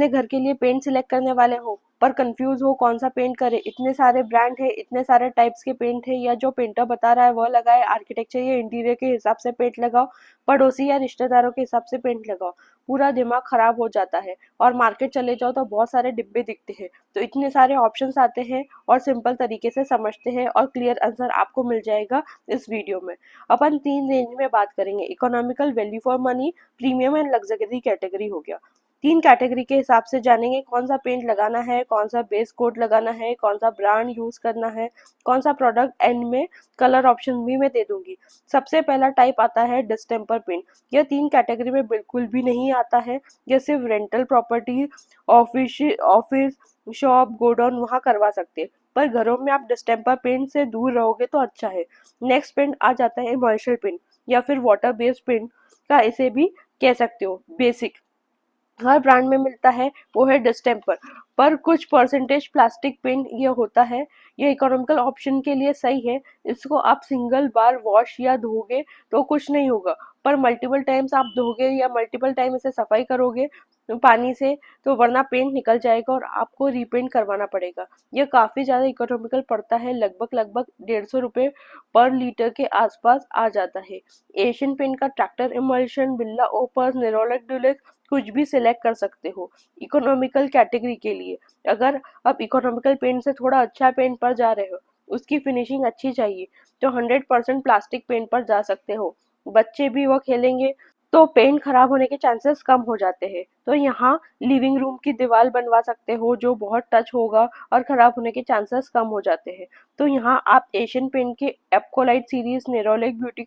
अपने घर के लिए पेंट सिलेक्ट करने वाले हो पर कंफ्यूज हो कौन सा पेंट करे, इतने सारे ब्रांड है, इतने सारे टाइप्स के पेंट है, या जो पेंटर बता रहा है वह लगाए, आर्किटेक्चर या इंटीरियर के हिसाब से पेंट लगाओ, पड़ोसी या रिश्तेदारों के हिसाब से पेंट लगाओ, पूरा दिमाग खराब हो जाता है। और मार्केट चले जाओ तो बहुत सारे डिब्बे दिखते हैं, तो इतने सारे ऑप्शंस आते हैं और सिंपल तरीके से समझते हैं और क्लियर आंसर आपको मिल जाएगा इस वीडियो में। अपन 3 रेंज में बात करेंगे, economical, value for money, premium and luxury category हो गया। 3 कैटेगरी के हिसाब से जानेंगे कौन सा पेंट लगाना है, कौन सा बेस कोट लगाना है, कौन सा ब्रांड यूज करना है, कौन सा प्रोडक्ट, एंड में कलर ऑप्शन भी मैं दे दूंगी। सबसे पहला टाइप आता है डिस्टेम्पर पेंट। यह 3 कैटेगरी में बिल्कुल भी नहीं आता है। यह सिर्फ rental property, office, shop, godown वहां करवा सकते हैं, पर घरों में आप डिस्टेम्पर पेंट से दूर रहोगे तो अच्छा है। नेक्स्ट पेंट आ जाता है इमर्शियल पेंट या फिर वाटर बेस्ड पेंट का इसे भी कह सकते हो। बेसिक हर ब्रांड में मिलता है, वो है डिस्टेम्पर, पर कुछ परसेंटेज प्लास्टिक पेंट ये होता है। ये इकोनॉमिकल ऑप्शन के लिए सही है। इसको आप सिंगल बार वॉश या धोगे तो कुछ नहीं होगा, पर मल्टीपल टाइम्स आप धोगे या मल्टीपल टाइम इसे सफाई करोगे पानी से तो वरना पेंट निकल जाएगा और आपको रीपेंट करवाना पड़ेगा। ये काफी ज्यादा इकोनॉमिकल पड़ता है, लगभग 150 रुपए पर लीटर के आसपास आ जाता है। एशियन पेंट का tractor emulsion, Birla Opus, Nerolac Dulux कुछ भी सिलेक्ट कर सकते हो इकोनॉमिकल कैटेगरी के लिए। अगर आप इकोनॉमिकल पेंट से थोड़ा अच्छा पेंट पर जा रहे हो, उसकी फिनिशिंग अच्छी चाहिए, तो 100% प्लास्टिक पेंट पर जा सकते हो। बच्चे भी वो खेलेंगे तो पेंट खराब होने के चांसेस कम हो जाते हैं। तो यहाँ लिविंग रूम की दीवार बनवा सकते हो जो बहुत टच होगा और खराब होने के चांसेस कम हो जाते हैं। तो यहाँ आप एशियन पेंट के Apcolite series, Nerolac beauty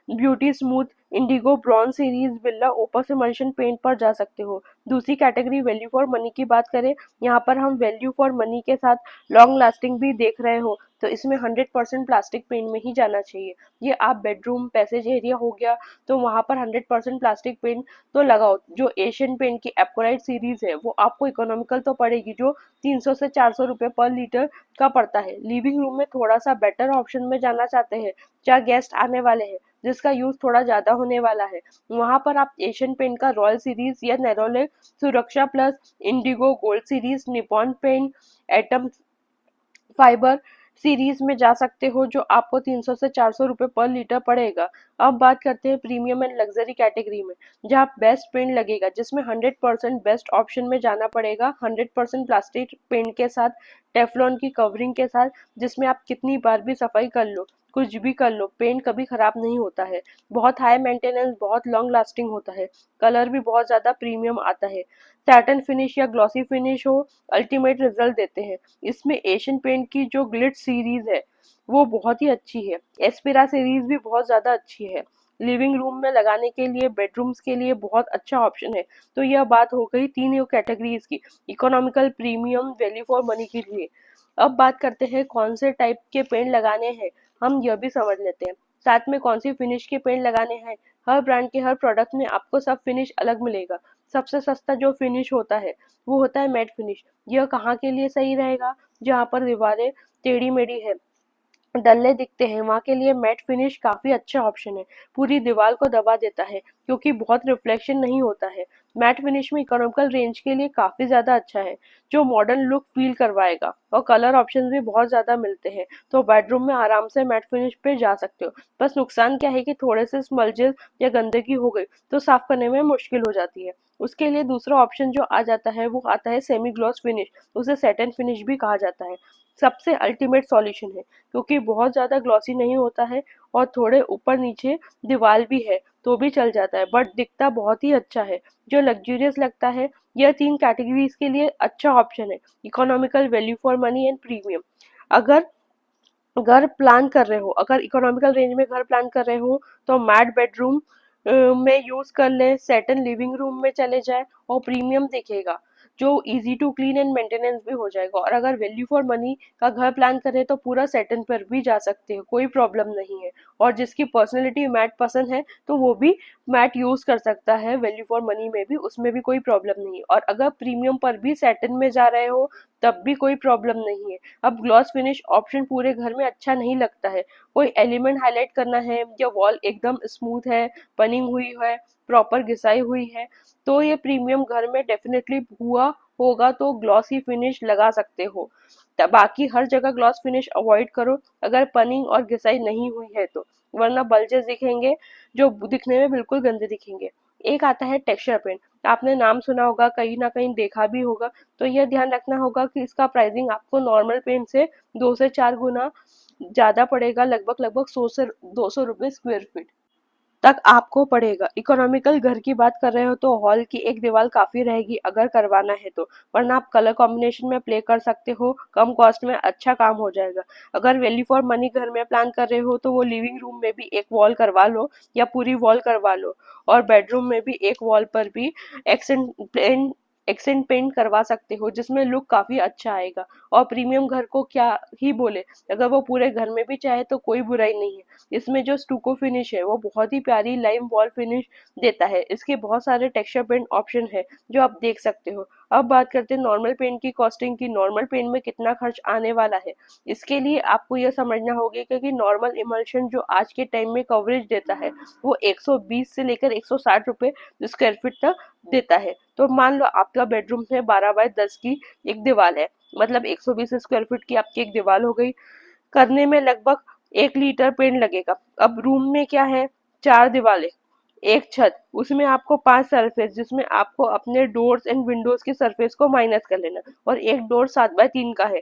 beauty smooth, Indigo bronze series, Birla Opus emulsion paint पर जा सकते हो। दूसरी कैटेगरी वैल्यू फॉर मनी की बात करें, यहाँ पर हम वैल्यू फॉर मनी के साथ लॉन्ग लास्टिंग भी देख रहे हो, तो इसमें 100% प्लास्टिक पेंट में ही जाना चाहिए। ये आप बेडरूम, पैसेज एरिया हो गया, तो वहां पर 100% प्लास्टिक पेंट तो लगाओ। जो एशियन पेंट की एप्कोलाइट सीरीज है वो आपको इकोनॉमिकल तो पड़ेगी, जो 300 से 400 रुपए पर लीटर का पड़ता है। लिविंग रूम में थोड़ा सा बेटर ऑप्शन में जाना चाहते हैं, चाहे गेस्ट आने वाले हैं जिसका यूज थोड़ा ज्यादा होने वाला है, वहां पर आप एशियन पेंट का रॉयल सीरीज या Nerolac Suraksha plus, Indigo gold series, Nippon paint atom fibre series में जा सकते हो, जो आपको 300 से 400 रुपए पर लीटर पड़ेगा। अब बात करते हैं प्रीमियम एंड लग्जरी कैटेगरी में, जहाँ बेस्ट पेंट लगेगा, जिसमें 100% बेस्ट ऑप्शन में जाना पड़ेगा। 100% प्लास्टिक पेंट के साथ, टेफलॉन की कवरिंग के साथ, जिसमें आप कितनी बार भी सफाई कर लो, कुछ भी कर लो, पेंट कभी खराब नहीं होता है। बहुत हाई मेंटेनेंस, बहुत लॉन्ग लास्टिंग होता है, कलर भी बहुत ज्यादा प्रीमियम आता है। सैटन फिनिश या ग्लॉसी फिनिश हो, अल्टीमेट रिजल्ट देते हैं। इसमें एशियन पेंट की जो ग्लिट सीरीज है वो बहुत ही अच्छी है। एस्पिरा सीरीज भी बहुत ज्यादा अच्छी है। लिविंग रूम में लगाने के लिए, बेडरूम्स के लिए बहुत अच्छा ऑप्शन है। तो यह बात हो गई 3 कैटेगरीज की, economical, premium, value for money के लिए। अब बात करते हैं कौन से टाइप के पेंट लगाने हैं, हम यह भी समझ लेते हैं। साथ में कौन सी फिनिश के पेंट लगाने हैं। हर ब्रांड के हर प्रोडक्ट में आपको सब फिनिश अलग मिलेगा। सबसे सस्ता जो फिनिश होता है वो होता है मैट फिनिश। यह कहाँ के लिए सही रहेगा, जहाँ पर दीवारें टेढ़ी मेढ़ी है, डल्ले दिखते हैं, वहां के लिए मैट फिनिश काफी अच्छा ऑप्शन है। पूरी दीवार को दबा देता है क्योंकि बहुत रिफ्लेक्शन नहीं होता है। मैट फिनिश में इकोनॉमिकल रेंज के लिए काफी ज्यादा अच्छा है, जो मॉडर्न लुक फील करवाएगा, और कलर ऑप्शन भी बहुत ज्यादा मिलते हैं, तो बेडरूम में आराम से मैट फिनिश पे जा सकते हो। बस नुकसान क्या है कि थोड़े से स्मल्जेस या गंदगी हो गई तो साफ करने में मुश्किल हो जाती है। उसके लिए दूसरा ऑप्शन जो आ जाता है वो आता है सेमी ग्लॉस फिनिश, उसे सैटिन फिनिश भी कहा जाता है। सबसे अल्टीमेट सॉल्यूशन है क्योंकि बहुत ज्यादा ग्लॉसी नहीं होता है और थोड़े ऊपर नीचे दीवार भी है तो भी चल जाता है, बट दिखता बहुत ही अच्छा है, जो लग्जूरियस लगता है। यह 3 कैटेगरीज के लिए अच्छा ऑप्शन है, economical, value for money and premium. अगर घर प्लान कर रहे हो, अगर इकोनॉमिकल रेंज में घर प्लान कर रहे हो तो मैट बेडरूम में यूज कर ले, सेटन लिविंग रूम में चले जाए, और प्रीमियम दिखेगा जो easy to clean and maintenance भी हो जाएगा। और अगर वैल्यू फॉर मनी का घर प्लान करें तो पूरा सेटन पर भी जा सकते हो, कोई प्रॉब्लम नहीं है। और जिसकी पर्सनैलिटी मैट पसंद है तो वो भी मैट यूज कर सकता है वैल्यू फॉर मनी में भी, उसमें भी कोई प्रॉब्लम नहीं है। और अगर प्रीमियम पर भी सेटन में जा रहे हो तब भी कोई प्रॉब्लम नहीं है। अब ग्लॉस फिनिश ऑप्शन पूरे घर में अच्छा नहीं लगता है, कोई एलिमेंट हाईलाइट करना है या वॉल एकदम स्मूथ है, बनी हुई है, प्रॉपर घिसाई हुई है, तो ये प्रीमियम घर में डेफिनेटली हुआ होगा, तो ग्लॉसी फिनिश लगा सकते हो। बाकी हर जगह ग्लॉस फिनिश अवॉइड करो अगर पनिंग और घिसाई नहीं हुई है तो, वरना बल्जेस दिखेंगे जो दिखने में बिल्कुल गंदे दिखेंगे। एक आता है टेक्सचर पेंट, आपने नाम सुना होगा, कहीं ना कहीं देखा भी होगा, तो यह ध्यान रखना होगा कि इसका प्राइसिंग आपको नॉर्मल पेंट से 2 से 4 गुना ज्यादा पड़ेगा, लगभग लगभग 100 से 200 रुपये स्क्वायर फीट तक आपको पड़ेगा। इकोनॉमिकल घर की बात कर रहे हो तो हॉल की एक दीवार काफी रहेगी अगर करवाना है तो, वरना आप कलर कॉम्बिनेशन में प्ले कर सकते हो, कम कॉस्ट में अच्छा काम हो जाएगा। अगर वैल्यू फॉर मनी घर में प्लान कर रहे हो तो वो लिविंग रूम में भी एक वॉल करवा लो या पूरी वॉल करवा लो, और बेडरूम में भी एक वॉल पर भी एक्सेंट एक्सेंट पेंट करवा सकते हो, जिसमें लुक काफी अच्छा आएगा। और प्रीमियम घर को क्या ही बोले, अगर वो पूरे घर में भी चाहे तो कोई बुराई नहीं है। इसमें जो स्टूको फिनिश है वो बहुत ही प्यारी लाइम वॉल फिनिश देता है। इसके बहुत सारे टेक्सचर पेंट ऑप्शन है जो आप देख सकते हो। अब बात करते हैं नॉर्मल पेंट की कॉस्टिंग की, नॉर्मल पेंट में कितना खर्च आने वाला है। इसके लिए आपको यह समझना होगा कि नॉर्मल इमल्शन जो आज के टाइम में कवरेज देता है वो 120 से लेकर 160 रुपए स्क्वायर फीट तक देता है। तो मान लो आपका बेडरूम में 12 बाय 10 की एक दीवार है, मतलब 120 स्क्वायर फीट की आपकी एक दीवार हो गई। करने में लगभग 1 लीटर पेंट लगेगा। अब रूम में क्या है, 4 दीवारें, एक छत, उसमें आपको 5 सरफेस, जिसमें आपको अपने डोर्स एंड विंडोज के सरफेस को माइनस कर लेना, और एक डोर 7 बाय 3 का है,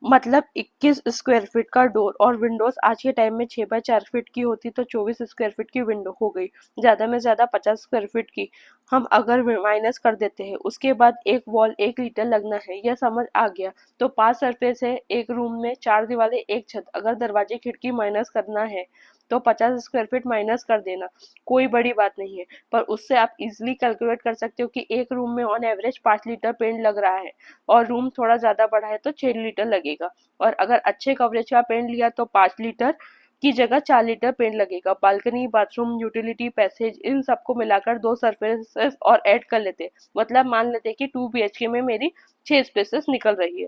मतलब 21 स्क्वायर फीट का डोर। और विंडोज आज के टाइम में 6 बाय 4 फीट की होती तो 24 स्क्वायर फीट की विंडो हो गई, ज्यादा में ज्यादा 50 स्क्वायर फीट की हम अगर माइनस कर देते हैं। उसके बाद एक वॉल 1 लीटर लगना है, यह समझ आ गया। तो 5 सरफेस है एक रूम में, 4 दीवारें, एक छत, अगर दरवाजे खिड़की माइनस करना है तो 50 स्क्वायर फीट माइनस कर देना, कोई बड़ी बात नहीं है। पर उससे आप इजिली कैलकुलेट कर सकते हो कि एक रूम में ऑन एवरेज 5 लीटर पेंट लग रहा है, और रूम थोड़ा ज्यादा बड़ा है तो 6 लीटर लगेगा। और अगर अच्छे कवरेज का पेंट लिया तो 5 लीटर की जगह 4 लीटर पेंट लगेगा। बालकनी, बाथरूम, यूटिलिटी, पैसेज, इन सबको मिलाकर 2 सरफेसेस और ऐड कर लेते, मतलब मान लेते कि 2 BHK में मेरी 6 स्पेसेस निकल रही है।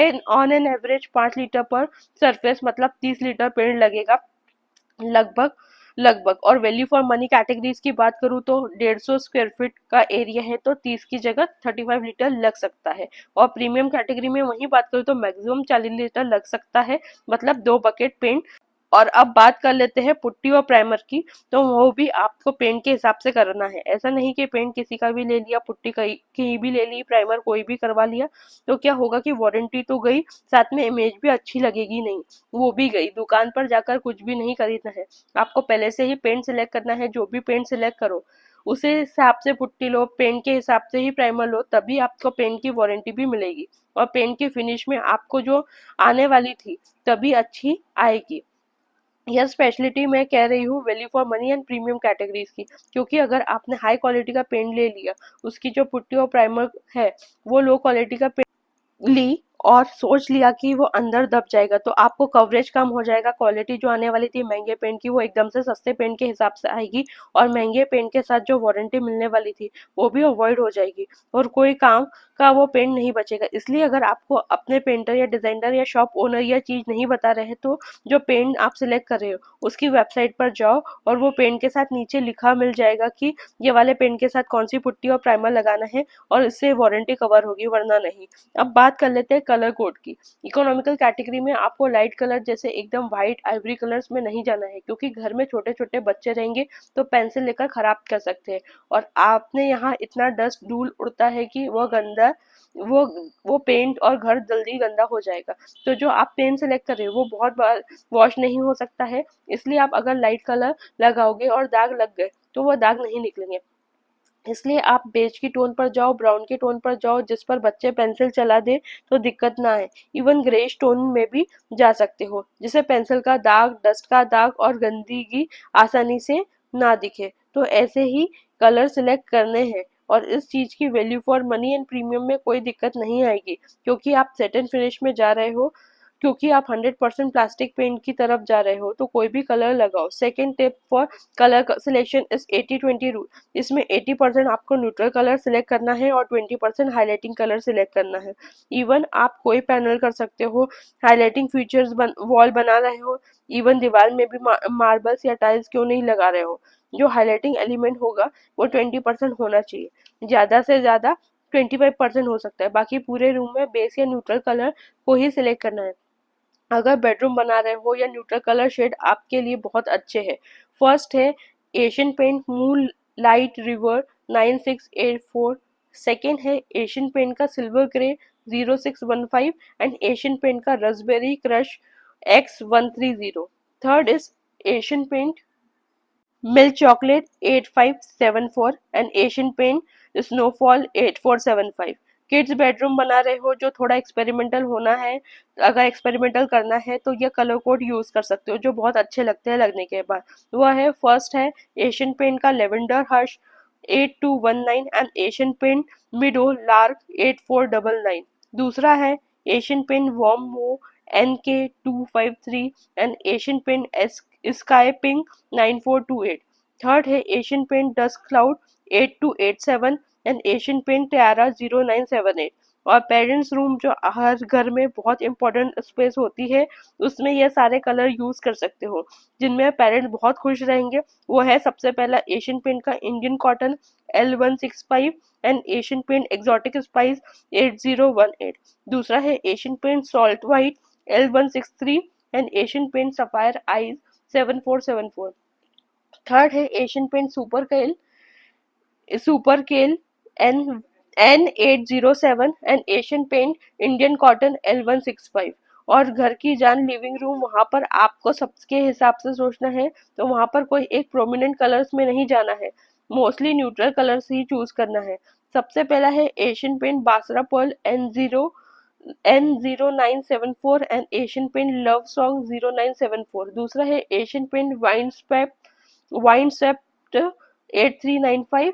And on an average 5 litre पर सरफेस, मतलब 30 लीटर पेंट लगेगा लगभग लगभग। और वैल्यू फॉर मनी कैटेगरीज की बात करूँ तो 150 स्क्वायर फीट का एरिया है तो 30 की जगह 35 लीटर लग सकता है। और प्रीमियम कैटेगरी में वही बात करूँ तो मैक्सिमम 40 लीटर लग सकता है, मतलब 2 बकेट पेंट। और अब बात कर लेते हैं पुट्टी और प्राइमर की, तो वो भी आपको पेंट के हिसाब से करना है। ऐसा नहीं कि पेंट किसी का भी ले लिया, पुट्टी कहीं भी ले ली, प्राइमर कोई भी करवा लिया, तो क्या होगा कि वारंटी तो गई, साथ में इमेज भी अच्छी लगेगी नहीं, वो भी गई। दुकान पर जाकर कुछ भी नहीं खरीदना है, आपको पहले से ही पेंट सिलेक्ट करना है। जो भी पेंट सिलेक्ट करो उसे हिसाब से पुट्टी लो, पेंट के हिसाब से ही प्राइमर लो, तभी आपको पेंट की वारंटी भी मिलेगी। और पेंट की फिनिश में आपको जो आने वाली थी तभी अच्छी आएगी। यह स्पेशलिटी मैं कह रही हूँ value for money and premium categories की, क्योंकि अगर आपने हाई क्वालिटी का पेंट ले लिया, उसकी जो पुट्टी और प्राइमर है वो लो क्वालिटी का ली, और सोच लिया कि वो अंदर दब जाएगा, तो आपको कवरेज कम हो जाएगा। क्वालिटी जो आने वाली थी महंगे पेंट की वो एकदम से सस्ते पेंट के हिसाब से आएगी, और महंगे पेंट के साथ जो वारंटी मिलने वाली थी वो भी अवॉइड हो जाएगी, और कोई काम का वो पेंट नहीं बचेगा। इसलिए अगर आपको अपने पेंटर या डिजाइनर या शॉप ओनर यह चीज नहीं बता रहे तो जो पेंट आप सिलेक्ट कर रहे हो उसकी वेबसाइट पर जाओ, और वो पेंट के साथ नीचे लिखा मिल जाएगा कि ये वाले पेंट के साथ कौन सी पुट्टी और प्राइमर लगाना है, और इससे वारंटी कवर होगी, वरना नहीं। अब बात कर लेते हैं कलर कोड की। इकोनॉमिकल कैटेगरी में आपको लाइट कलर जैसे एकदम व्हाइट आइवरी कलर्स में नहीं जाना है, क्योंकि घर में छोटे छोटे बच्चे रहेंगे तो पेंसिल लेकर खराब कर सकते हैं, और आपने यहाँ इतना डस्ट धूल उड़ता है कि वो गंदा वो वो पेंट और घर जल्दी गंदा हो जाएगा। तो जो आप पेंट सेलेक्ट कर रहे हो वो बहुत बार वॉश नहीं हो सकता है, इसलिए आप अगर लाइट कलर लगाओगे और दाग लग गए तो वो दाग नहीं निकलेंगे। इसलिए आप बेज की टोन पर जाओ, ब्राउन की टोन पर जाओ, जिस पर बच्चे पेंसिल चला दे तो दिक्कत ना आए। इवन ग्रेइश टोन में भी जा सकते हो, जिससे पेंसिल का दाग, डस्ट का दाग और गंदगी आसानी से ना दिखे। तो ऐसे ही कलर सिलेक्ट करने हैं, और इस चीज की value for money and premium में कोई दिक्कत नहीं आएगी, क्योंकि आप सेट एंड फिनिश में जा रहे हो, क्योंकि आप 100% प्लास्टिक पेंट की तरफ जा रहे हो, तो कोई भी कलर लगाओ। Second tip for colour selection is 80-20 rule. इसमें 80% आपको न्यूट्रल कलर सिलेक्ट करना है और 20% हाईलाइटिंग कलर सिलेक्ट करना है। इवन आप कोई पैनल कर सकते हो, हाईलाइटिंग फीचर्स वॉल बना रहे हो, इवन दीवार में भी मार्बल्स या टाइल्स क्यों नहीं लगा रहे हो, जो हाईलाइटिंग एलिमेंट होगा वो 20% होना चाहिए, ज़्यादा से ज़्यादा 25% हो सकता है। बाकी पूरे रूम में बेस या न्यूट्रल कलर को ही सिलेक्ट करना है। अगर बेडरूम बना रहे हो या न्यूट्रल कलर शेड आपके लिए बहुत अच्छे हैं। फर्स्ट है Asian paint moonlight river 9684। Second है एशियन पेंट का silver grey 0615 and Asian paint का raspberry crush X130। Third is Asian paint milk chocolate 8574 and Asian paint snowfall 8475। Kids bedroom बना रहे हो जो थोड़ा एक्सपेरिमेंटल होना है, अगर एक्सपेरिमेंटल करना है तो ये कलर कोड यूज कर सकते हो जो बहुत अच्छे लगते हैं लगने के बाद। वह है फर्स्ट है एशियन पेंट का lavender harsh 8219 and Asian paint meadow lark 8499। दूसरा है एशियन पेंट वॉर्म वो NK253 and Asian paint sky pink 9428। Third है Asian paint dust cloud 8287 and Asian paint tiara 0978। और पेरेंट्स रूम जो हर घर में बहुत इंपॉर्टेंट स्पेस होती है उसमें ये सारे कलर यूज कर सकते हो जिनमें पेरेंट्स बहुत खुश रहेंगे। वो है सबसे पहला एशियन पेंट का Indian cotton L165 and Asian paint exotic spice 8018। दूसरा है Asian paint salt white L163 and Asian paint sapphire eyes 7474। Third है Asian paint super kale N807 and Asian paint Indian cotton L165। और घर की जान living room, वहां पर आपको सबके हिसाब से सोचना है, तो वहां पर कोई एक प्रोमिनेंट कलर्स में नहीं जाना है, मोस्टली न्यूट्रल कलर्स ही चूज करना है। सबसे पहला है Asian paint Basra pearl N0974 and Asian paint love song 0974। दूसरा है एशियन पेंट वाइन स्वेप्ट 8395।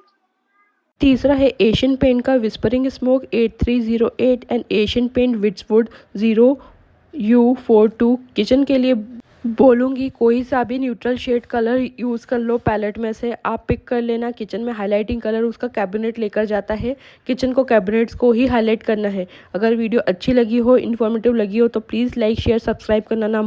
तीसरा है एशियन पेंट का whispering smoke 8308 and Asian paint Witswood 0U42। Kitchen के लिए बोलूँगी कोई सा भी न्यूट्रल शेड कलर यूज़ कर लो, पैलेट में से आप पिक कर लेना। किचन में हाइलाइटिंग कलर उसका कैबिनेट लेकर जाता है, किचन को कैबिनेट्स को ही हाईलाइट करना है। अगर वीडियो अच्छी लगी हो, इन्फॉर्मेटिव लगी हो तो प्लीज़ लाइक शेयर सब्सक्राइब करना ना